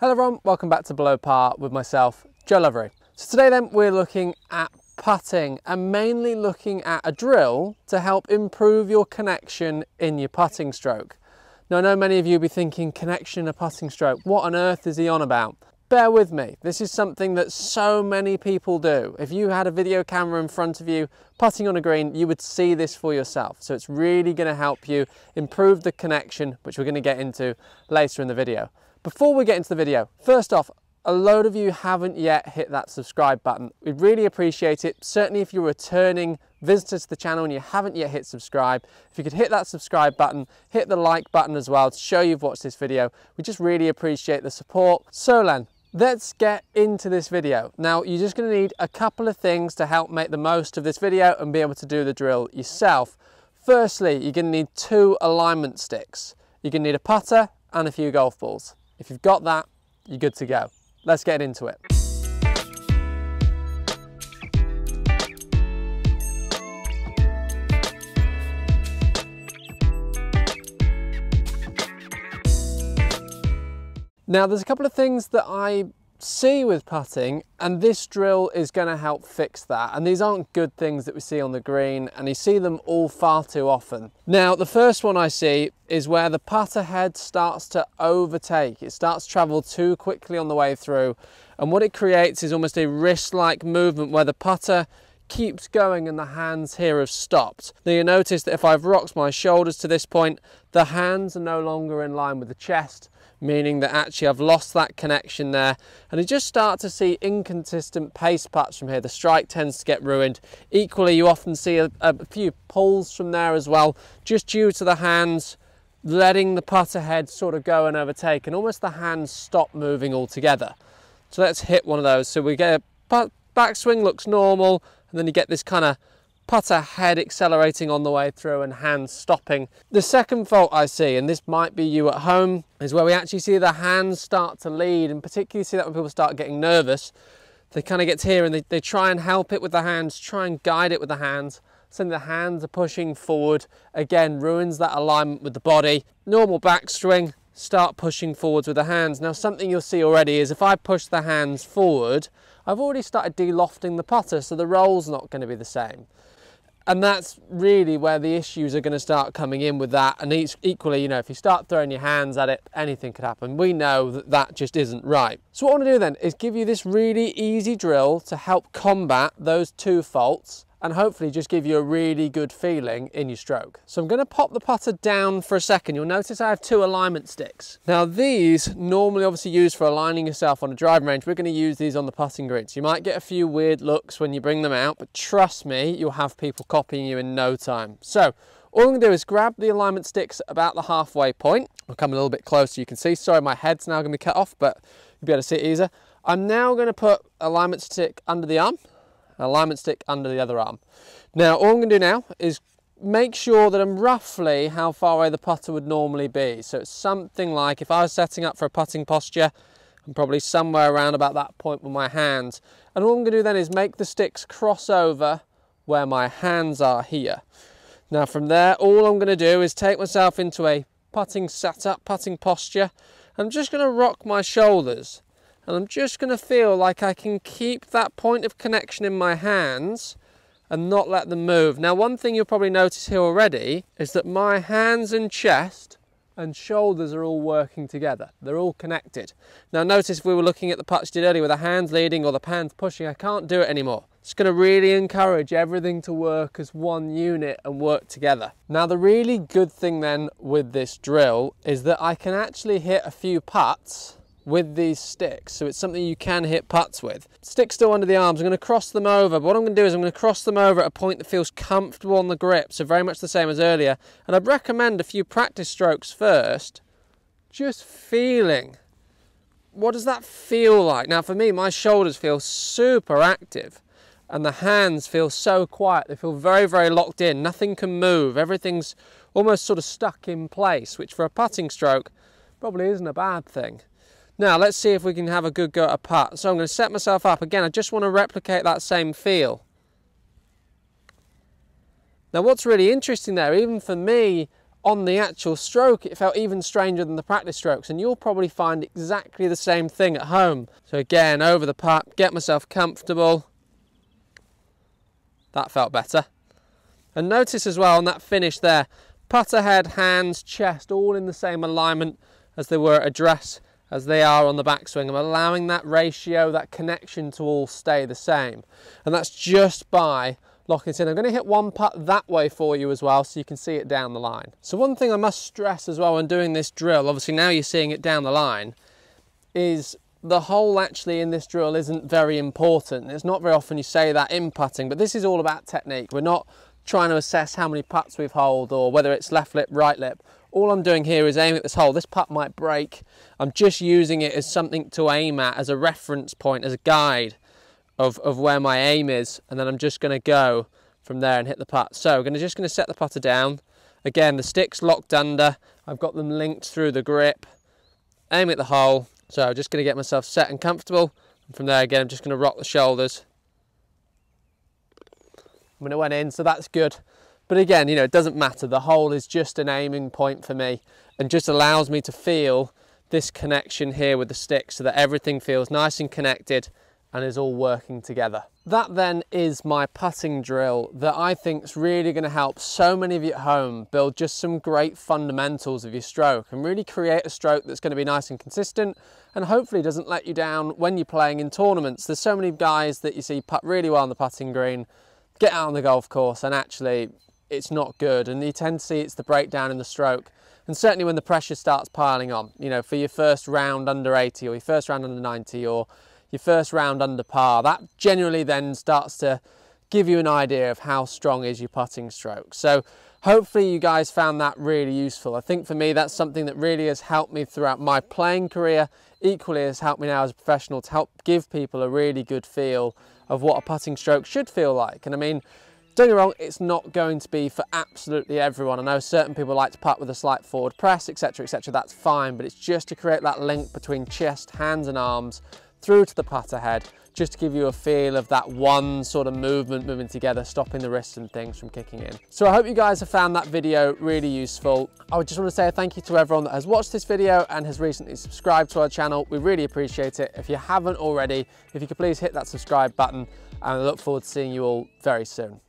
Hello everyone, welcome back to Below Par with myself, Joe Lovery. So today then we're looking at putting and mainly looking at a drill to help improve your connection in your putting stroke. Now I know many of you will be thinking, connection in a putting stroke, what on earth is he on about? Bear with me, this is something that so many people do. If you had a video camera in front of you putting on a green, you would see this for yourself. So it's really going to help you improve the connection, which we're going to get into later in the video. Before we get into the video, first off, a load of you haven't yet hit that subscribe button. We'd really appreciate it. Certainly if you're a returning visitor to the channel and you haven't yet hit subscribe, if you could hit that subscribe button, hit the like button as well to show you've watched this video. We just really appreciate the support. So Len, let's get into this video. Now you're just going to need a couple of things to help make the most of this video and be able to do the drill yourself. Firstly, you're going to need 2 alignment sticks. You're going to need a putter and a few golf balls. If you've got that, you're good to go. Let's get into it. Now there's a couple of things that I see with putting, and this drill is going to help fix that. And these aren't good things that we see on the green, and you see them all far too often. Now the first one I see is where the putter head starts to overtake. It starts to travel too quickly on the way through, and what it creates is almost a wrist-like movement where the putter keeps going and the hands here have stopped. Now you notice that if I've rocked my shoulders to this point, the hands are no longer in line with the chest, meaning that actually I've lost that connection there, and you just start to see inconsistent pace putts from here. The strike tends to get ruined. Equally, you often see a few pulls from there as well, just due to the hands letting the putter head sort of go and overtake, and almost the hands stop moving altogether. So let's hit one of those. So we get a backswing, looks normal, and then you get this kind of putter head accelerating on the way through and hands stopping. The second fault I see, and this might be you at home, is where we actually see the hands start to lead, and particularly see that when people start getting nervous, they kind of get here and they try and help it with the hands, try and guide it with the hands. Suddenly the hands are pushing forward, again ruins that alignment with the body. Normal backswing, start pushing forwards with the hands. Now something you'll see already is if I push the hands forward, I've already started de-lofting the putter, so the roll's not going to be the same. And that's really where the issues are going to start coming in with that. And equally, you know, if you start throwing your hands at it, anything could happen. We know that that just isn't right. So what I want to do then is give you this really easy drill to help combat those 2 faults and hopefully just give you a really good feeling in your stroke. So I'm going to pop the putter down for a second. You'll notice I have 2 alignment sticks. Now these normally obviously used for aligning yourself on a driving range. We're going to use these on the putting green. So you might get a few weird looks when you bring them out, but trust me, you'll have people copying you in no time. So all I'm going to do is grab the alignment sticks about the halfway point. I'll come a little bit closer so you can see. Sorry, my head's now going to be cut off, but you'll be able to see it easier. I'm now going to put alignment stick under the arm, alignment stick under the other arm. Now all I'm going to do now is make sure that I'm roughly how far away the putter would normally be. So it's something like if I was setting up for a putting posture, I'm probably somewhere around about that point with my hands. And all I'm going to do then is make the sticks cross over where my hands are here. Now from there, all I'm going to do is take myself into a putting setup, putting posture. I'm just going to rock my shoulders. And I'm just going to feel like I can keep that point of connection in my hands and not let them move. Now one thing you'll probably notice here already is that my hands and chest and shoulders are all working together. They're all connected. Now notice if we were looking at the putts you did earlier with the hands leading or the hands pushing, I can't do it anymore. It's going to really encourage everything to work as one unit and work together. Now the really good thing then with this drill is that I can actually hit a few putts with these sticks, so it's something you can hit putts with. Sticks still under the arms, I'm going to cross them over, but what I'm going to do is I'm going to cross them over at a point that feels comfortable on the grip, so very much the same as earlier. And I'd recommend a few practice strokes first, just feeling, what does that feel like? Now for me, my shoulders feel super active and the hands feel so quiet, they feel very, very locked in, nothing can move, everything's almost sort of stuck in place, which for a putting stroke probably isn't a bad thing. Now let's see if we can have a good go at a putt. So I'm going to set myself up. Again, I just want to replicate that same feel. Now what's really interesting there, even for me, on the actual stroke, it felt even stranger than the practice strokes, and you'll probably find exactly the same thing at home. So again, over the putt, get myself comfortable. That felt better. And notice as well on that finish there, putter head, hands, chest, all in the same alignment as they were at address, as they are on the backswing. I'm allowing that ratio, that connection to all stay the same. And that's just by locking it in. I'm going to hit one putt that way for you as well, so you can see it down the line. So one thing I must stress as well when doing this drill, obviously now you're seeing it down the line, is the hole actually in this drill isn't very important. It's not very often you say that in putting, but this is all about technique. We're not trying to assess how many putts we've holed or whether it's left lip, right lip. All I'm doing here is aiming at this hole. This putt might break. I'm just using it as something to aim at, as a reference point, as a guide of where my aim is, and then I'm just going to go from there and hit the putt. So I'm just going to set the putter down. Again, the stick's locked under. I've got them linked through the grip. Aim at the hole. So I'm just going to get myself set and comfortable. And from there, again, I'm just going to rock the shoulders. When it went in, so that's good. But again, you know, it doesn't matter. The hole is just an aiming point for me and just allows me to feel this connection here with the stick so that everything feels nice and connected and is all working together. That then is my putting drill that I think is really going to help so many of you at home build just some great fundamentals of your stroke and really create a stroke that's going to be nice and consistent and hopefully doesn't let you down when you're playing in tournaments. There's so many guys that you see putt really well on the putting green, get out on the golf course, and actually it's not good, and you tend to see it's the breakdown in the stroke. And certainly when the pressure starts piling on, you know, for your first round under 80 or your first round under 90 or your first round under par, that generally then starts to give you an idea of how strong is your putting stroke. So hopefully you guys found that really useful. I think for me that's something that really has helped me throughout my playing career, equally has helped me now as a professional to help give people a really good feel of what a putting stroke should feel like. And I mean, don't get me wrong, it's not going to be for absolutely everyone. I know certain people like to putt with a slight forward press, etc, etc, that's fine, but it's just to create that link between chest, hands and arms through to the putter head, just to give you a feel of that one sort of moving together, stopping the wrists and things from kicking in. So I hope you guys have found that video really useful. I just want to say a thank you to everyone that has watched this video and has recently subscribed to our channel. We really appreciate it. If you haven't already, if you could please hit that subscribe button, and I look forward to seeing you all very soon.